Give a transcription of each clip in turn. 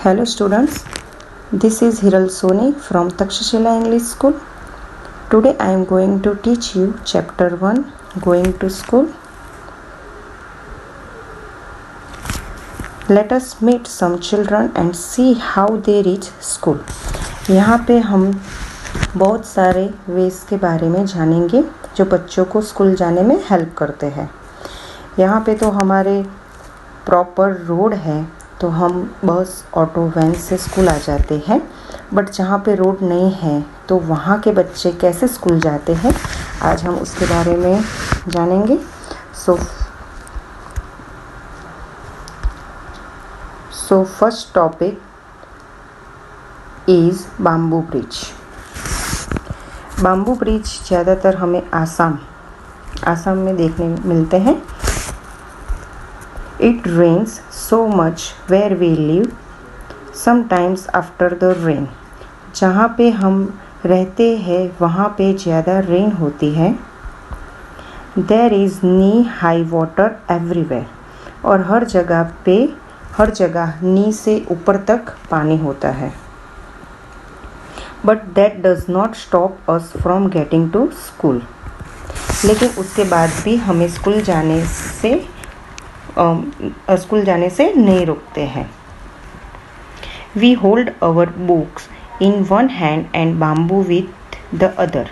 Hello students, this is Hiral Soni from Takshashila English School. Today I am going to teach you chapter 1 Going to School. Let us meet some children and see how they reach school. यहाँ पे हम बहुत सारे veg के बारे में जानेंगे जो बच्चों को स्कूल जाने में हेल्प करते हैं। यहाँ पे तो हमारे प्रॉपर रोड है तो हम बस ऑटो वैन से स्कूल आ जाते हैं, बट जहाँ पे रोड नहीं है तो वहाँ के बच्चे कैसे स्कूल जाते हैं आज हम उसके बारे में जानेंगे। So first topic is bamboo bridge. Bamboo bridge ज़्यादातर हमें आसाम में देखने मिलते हैं। It rains so much where we live, sometimes after the rain. जहाँ पे हम रहते हैं वहाँ पे ज़्यादा रेन होती है। There is knee high water everywhere. और हर जगह नी से ऊपर तक पानी होता है। But that does not stop us from getting to school. लेकिन उसके बाद भी हमें स्कूल जाने से नहीं रोकते हैं। We hold our books in one hand and bamboo with the other.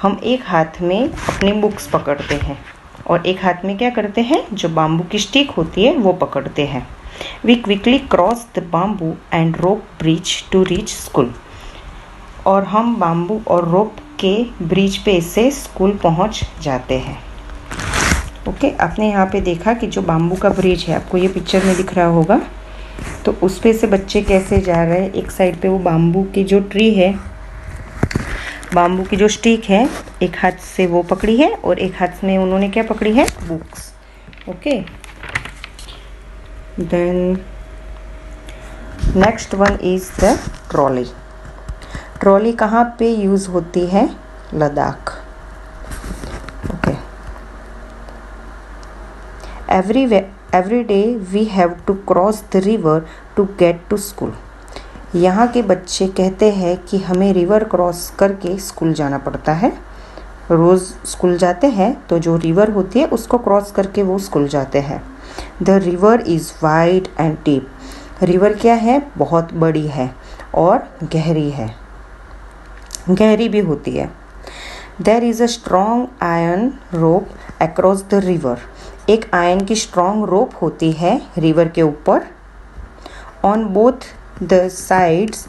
हम एक हाथ में अपनी बुक्स पकड़ते हैं और एक हाथ में क्या करते हैं, जो बाम्बू की स्टिक होती है वो पकड़ते हैं। We quickly cross the bamboo and rope bridge to reach school. और हम बाम्बू और रोप के ब्रिज पे से स्कूल पहुंच जाते हैं। ओके, आपने यहाँ पे देखा कि जो बाम्बू का ब्रिज है, आपको ये पिक्चर में दिख रहा होगा, तो उस पे से बच्चे कैसे जा रहे हैं। एक साइड पे वो बाम्बू की जो ट्री है, बाम्बू की जो स्टिक है, एक हाथ से वो पकड़ी है और एक हाथ में उन्होंने क्या पकड़ी है, books. Okay, then next one is the trolley. Trolley कहाँ पे यूज़ होती है, Ladakh. Okay, every day we have to cross the river to get to school. यहाँ के बच्चे कहते हैं कि हमें रिवर क्रॉस करके स्कूल जाना पड़ता है। रोज़ स्कूल जाते हैं तो जो रिवर होती है उसको क्रॉस करके वो स्कूल जाते हैं। The river is wide and deep. River क्या है, बहुत बड़ी है और गहरी भी होती है। There is a strong iron rope across the river. एक आयरन की स्ट्रॉन्ग रोप होती है रिवर के ऊपर। On both the sides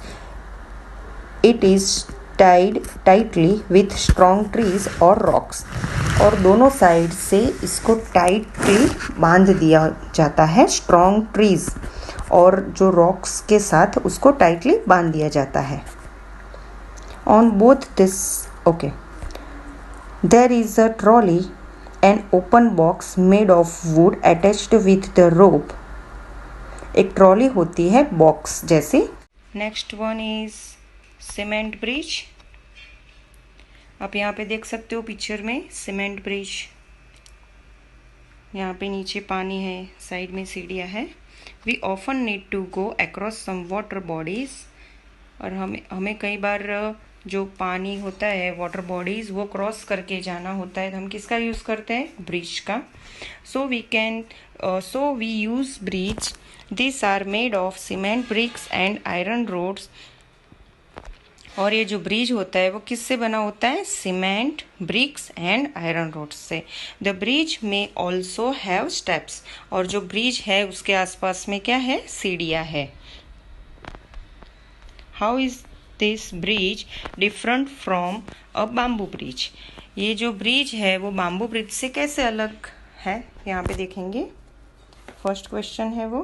it is tied tightly with strong trees और रॉक्स। और दोनों साइड से इसको टाइटली बांध दिया जाता है, स्ट्रॉन्ग ट्रीज और जो रॉक्स के साथ उसको टाइटली बांध दिया जाता है। On both this okay, there is a trolley, an open box made of wood attached with the rope. एक ट्रॉली होती है बॉक्स जैसी। Next one is cement bridge. आप यहाँ पे देख सकते हो पिक्चर में सीमेंट ब्रिज। यहाँ पे नीचे पानी है, साइड में सीढ़ियाँ है। We often need to go across some water bodies. और हमें कई बार जो पानी होता है, वाटर बॉडीज, वो क्रॉस करके जाना होता है तो हम किसका यूज़ करते हैं, ब्रिज का। So we use bridge. This are made of cement bricks and iron rods. और ये जो ब्रिज होता है वो किससे बना होता है, cement bricks and iron rods से। द ब्रिज में ऑल्सो हैव स्टेप्स। और जो ब्रिज है उसके आसपास में क्या है, सीढ़ियाँ है। How is this bridge different from a bamboo bridge. ये जो ब्रिज है वो बाम्बू ब्रिज से कैसे अलग है, यहाँ पे देखेंगे। फर्स्ट क्वेश्चन है वो।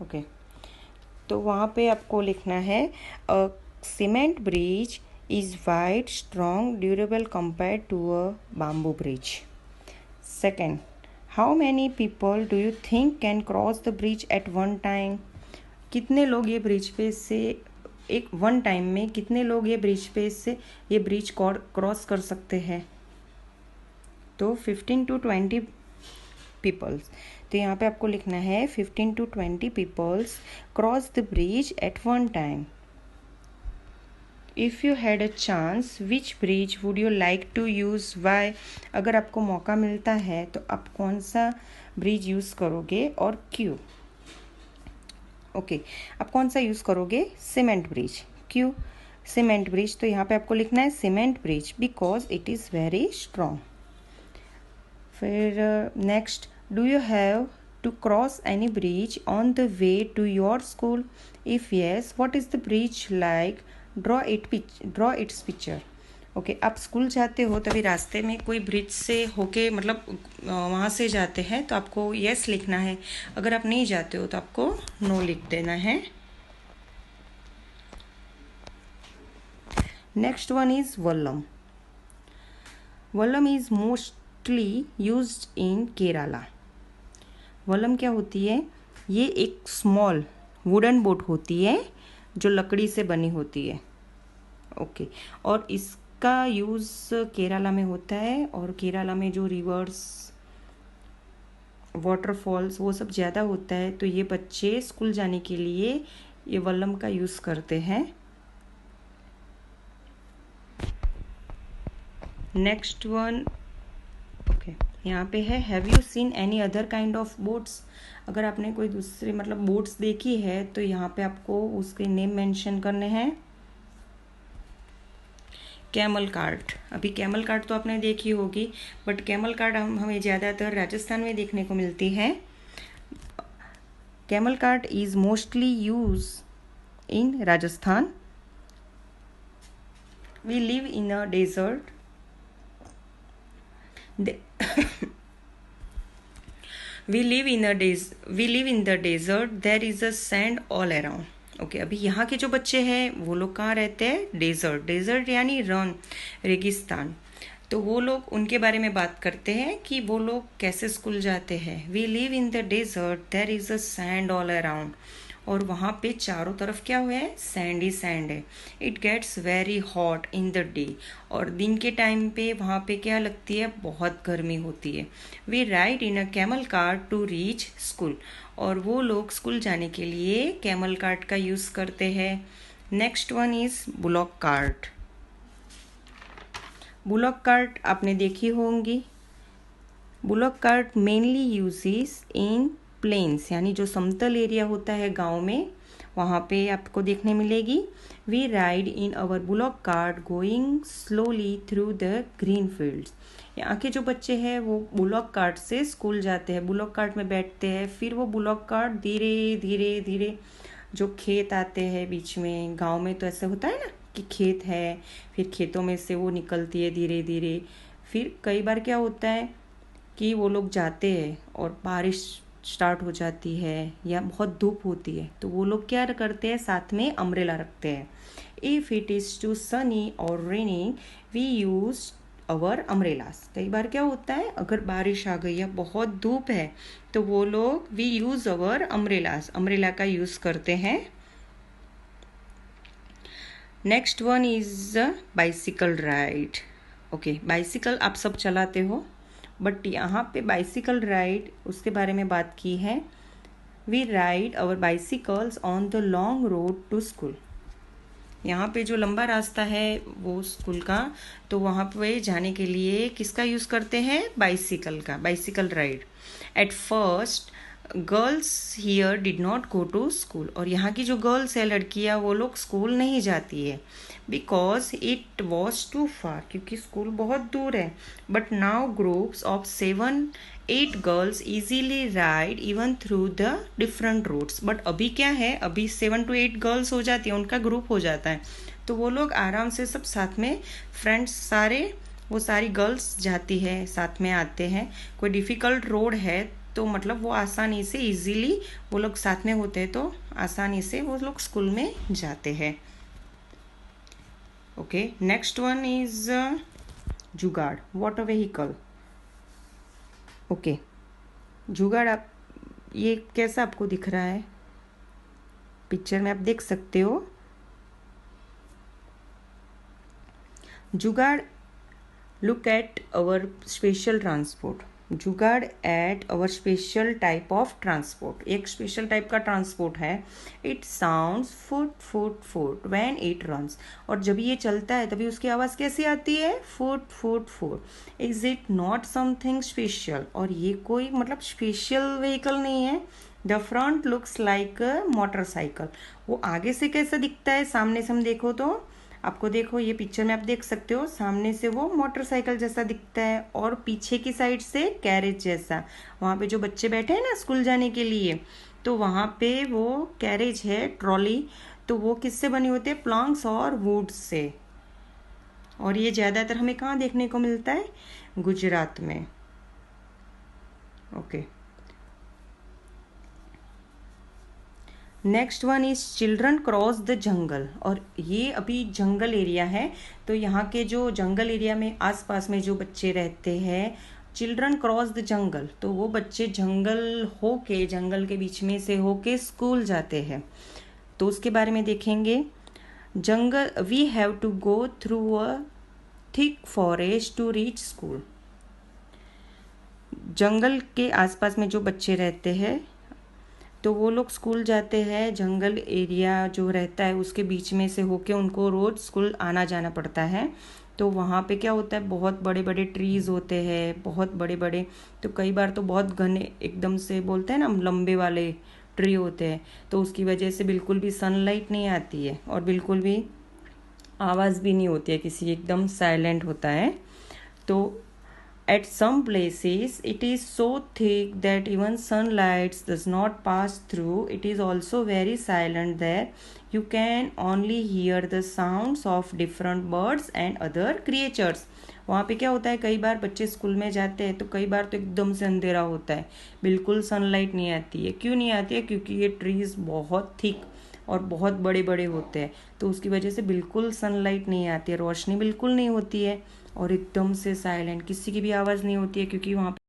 ओके, तो वहाँ पे आपको लिखना है a cement bridge is wide, strong, durable compared to a bamboo bridge. Second, how many people do you think can cross the bridge at one time. कितने लोग ये ब्रिज पे से एक वन टाइम में कितने लोग ये ब्रिज क्रॉस कर सकते हैं। तो 15 to 20 पीपल्स। तो यहाँ पे आपको लिखना है 15 to 20 peoples cross the bridge at one time. If you had a chance which bridge would you like to use, why? अगर आपको मौका मिलता है तो आप कौन सा ब्रिज यूज़ करोगे और क्यों? ओके, आप कौन सा यूज़ करोगे? Cement bridge. क्यों सीमेंट ब्रिज? तो यहाँ पे आपको लिखना है cement bridge because it is very strong. फिर next, do you have to cross any bridge on the way to your school? If yes, what is the bridge like? Draw its picture. Okay, आप school जाते हो तभी रास्ते में कोई bridge से होके मतलब वहाँ से जाते हैं तो आपको यस लिखना है। अगर आप नहीं जाते हो तो आपको नो लिख देना है। Next one is Vallabh. Vallabh is mostly used in Kerala. Vallabh क्या होती है? ये एक स्मॉल वुडन बोट होती है जो लकड़ी से बनी होती है। ओके, और इसका यूज़ केरला में होता है और केरला में जो रिवर्स वाटरफॉल्स वो सब ज़्यादा होता है तो ये बच्चे स्कूल जाने के लिए ये वल्लम का यूज़ करते हैं। नेक्स्ट वन, ओके, यहाँ पे है have you seen any other kind of boats? अगर आपने कोई दूसरे मतलब बोट्स देखी है तो यहाँ पे आपको उसके नेम मेंशन करने हैं। Camel cart. अभी कैमल कार्ट तो आपने देखी होगी, बट कैमल कार्ट हमें ज़्यादातर राजस्थान में देखने को मिलती है। Camel cart is mostly use in Rajasthan. We live in a desert. we live in the desert. There is a sand all around. Okay, अभी यहाँ के जो बच्चे हैं वो लोग कहाँ रहते हैं? डेजर्ट यानी रन, रेगिस्तान। तो वो लोग उनके बारे में बात करते हैं कि वो लोग कैसे स्कूल जाते हैं। We live in the desert, there is a sand all around. और वहाँ पे चारों तरफ क्या हुआ है? सैंड ही सैंड है। It gets very hot in the day. और दिन के टाइम पे वहाँ पे क्या लगती है? बहुत गर्मी होती है। We ride in a camel cart to reach school. और वो लोग स्कूल जाने के लिए कैमल कार्ट का यूज़ करते हैं। Next one is bullock cart. Bullock cart आपने देखी होंगी। बुलॉक कार्ट मेनली यूजेस इन प्लेन्स, यानी जो समतल एरिया होता है गांव में वहाँ पे आपको देखने मिलेगी। We ride in our bullock cart going slowly through the green fields. यहाँ के जो बच्चे हैं वो बुलॉक कार्ट से स्कूल जाते हैं, बुलॉक कार्ट में बैठते हैं, फिर वो बुलॉक कार्ट धीरे धीरे धीरे जो खेत आते हैं बीच में, गांव में तो ऐसे होता है ना कि खेत है, फिर खेतों में से वो निकलती है धीरे धीरे। फिर कई बार क्या होता है कि वो लोग जाते हैं और बारिश स्टार्ट हो जाती है या बहुत धूप होती है तो वो लोग क्या करते हैं? साथ में अम्ब्रेला रखते हैं। If it is too sunny और raining we use our umbrellas. कई बार क्या होता है अगर बारिश आ गई या बहुत धूप है तो वो लोग we use our umbrellas, umbrella का यूज़ करते हैं। Next one is bicycle ride. Okay, bicycle आप सब चलाते हो, बट यहाँ पे बाइसिकल राइड उसके बारे में बात की है। We ride our bicycles on the long road to school. यहाँ पे जो लंबा रास्ता है वो स्कूल का, तो वहाँ पे जाने के लिए किसका यूज़ करते हैं? बाइसिकल का, bicycle ride. At first girls here did not go to school. और यहाँ की जो गर्ल्स है, लड़कियाँ, वो लोग स्कूल नहीं जाती है because it was too far, क्योंकि स्कूल बहुत दूर है। But now groups of 7-8 girls easily ride even through the different routes. But अभी क्या है, अभी 7 to 8 गर्ल्स हो जाती है, उनका ग्रुप हो जाता है तो वो लोग आराम से सब साथ में फ्रेंड्स सारे, वो सारी गर्ल्स जाती है, साथ में आते हैं। कोई डिफ़िकल्ट रोड है तो मतलब वो आसानी से इजीली वो लोग साथ में होते हैं तो आसानी से वो लोग स्कूल में जाते हैं। ओके, नेक्स्ट वन इज जुगाड़, वाटर व्हीकल। ओके, जुगाड़ आप ये कैसा आपको दिख रहा है? पिक्चर में आप देख सकते हो। Jugaad look at our special transport. Jugaad at our special type of transport, एक स्पेशल टाइप का ट्रांसपोर्ट है. It sounds phut phut phut when it runs, और जब ये चलता है तभी उसकी आवाज़ कैसी आती है? Foot phut foot. Is it not something special, और ये कोई मतलब स्पेशल व्हीकल नहीं है. The front looks like a motorcycle, वो आगे से कैसा दिखता है? सामने से हम देखो तो आपको, देखो ये पिक्चर में आप देख सकते हो, सामने से वो मोटरसाइकिल जैसा दिखता है और पीछे की साइड से कैरेज जैसा. वहाँ पे जो बच्चे बैठे हैं ना स्कूल जाने के लिए, तो वहाँ पे वो कैरेज है, ट्रॉली, तो वो किससे बनी होती है? प्लॉन्क्स और वुड से. और ये ज़्यादातर हमें कहाँ देखने को मिलता है? गुजरात में. Okay. Next one is children cross the jungle, और ये अभी जंगल एरिया है, तो यहाँ के जो जंगल एरिया में आसपास में जो बच्चे रहते हैं, चिल्ड्रन क्रॉस द जंगल, तो वो बच्चे जंगल के बीच में से होके स्कूल जाते हैं. तो उसके बारे में देखेंगे. Jungle, we have to go through a thick forest to reach school. जंगल के आसपास में जो बच्चे रहते हैं तो वो लोग स्कूल जाते हैं, जंगल एरिया जो रहता है उसके बीच में से होके उनको रोज स्कूल आना जाना पड़ता है. तो वहाँ पे क्या होता है? बहुत बड़े बड़े ट्रीज़ होते हैं, बहुत बड़े बड़े, तो कई बार तो बहुत घने एकदम से बोलते हैं ना, लंबे वाले ट्री होते हैं, तो उसकी वजह से बिल्कुल भी सनलाइट नहीं आती है और बिल्कुल भी आवाज़ भी नहीं होती है किसी, एकदम साइलेंट होता है. तो at some places it is so thick that even sunlight does not pass through. It is also very silent there. You can only hear the sounds of different birds and other creatures. वहाँ पे क्या होता है, कई बार बच्चे school में जाते हैं तो कई बार तो एकदम से अंधेरा होता है, बिल्कुल सनलाइट नहीं आती है. क्यों नहीं आती है? क्योंकि ये ट्रीज़ बहुत थिक और बहुत बड़े बड़े होते हैं, तो उसकी वजह से बिल्कुल सनलाइट नहीं आती है, रोशनी बिल्कुल नहीं होती है, और एकदम से साइलेंट, किसी की भी आवाज़ नहीं होती है, क्योंकि वहाँ